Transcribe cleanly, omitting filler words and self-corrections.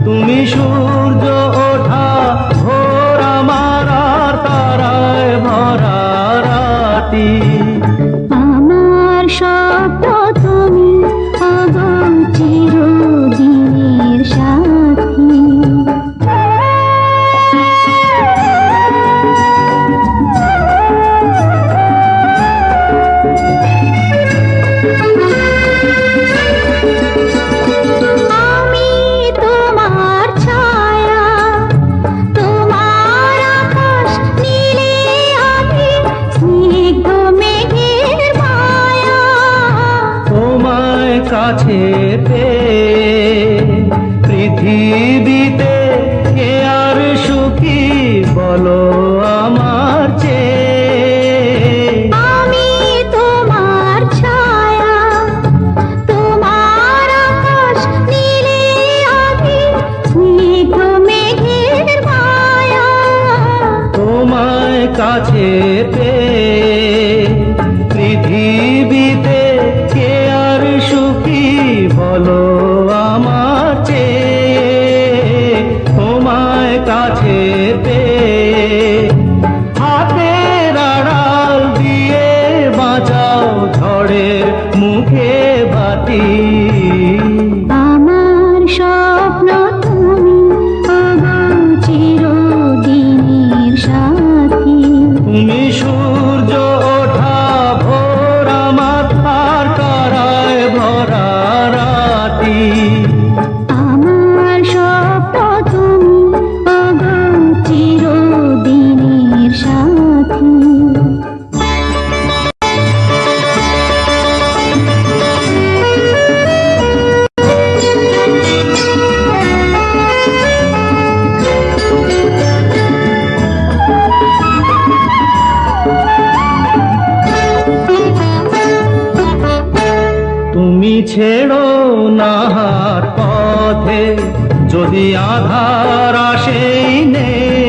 তুমি সূর্য ওঠা ভোর আমার আর তারায় ভরা রাতি। আমার স্বপ্ন তুমি আগো চিরদিনের সাথী। আমি তোমার ছায়া, তোমার আকাশ নীলে আমি স্নিগ্ধ মেঘের মায়া। তোমায় কাছে পেয়ে পৃথিবীতে কে আর সুখী বলো আমার চেয়ে। আমি তোমার ছায়া, তোমার আকাশ নীলে আমি স্নিগ্ধ মেঘের মায়া। তোমায় কাছে পেয়ে পৃথিবীতে কে আর সুখী বলো আমার চেয়ে। তোমায় কাছে পেয়ে হাতের আড়াল দিয়ে বাঁচাও ঝড়ের মুখে বাতি। আমার স্বপ্ন তুমি আগো চিরদিনের সাথী। তুমি সূর্য ওঠা ভোর আমার আর তারায় ভরা রাতি। আমার স্বপ্ন তুমি আগো চিরদিনের সাথী। তুমি ছেড়ো না হার পথে যদি আধার আসেই নেই।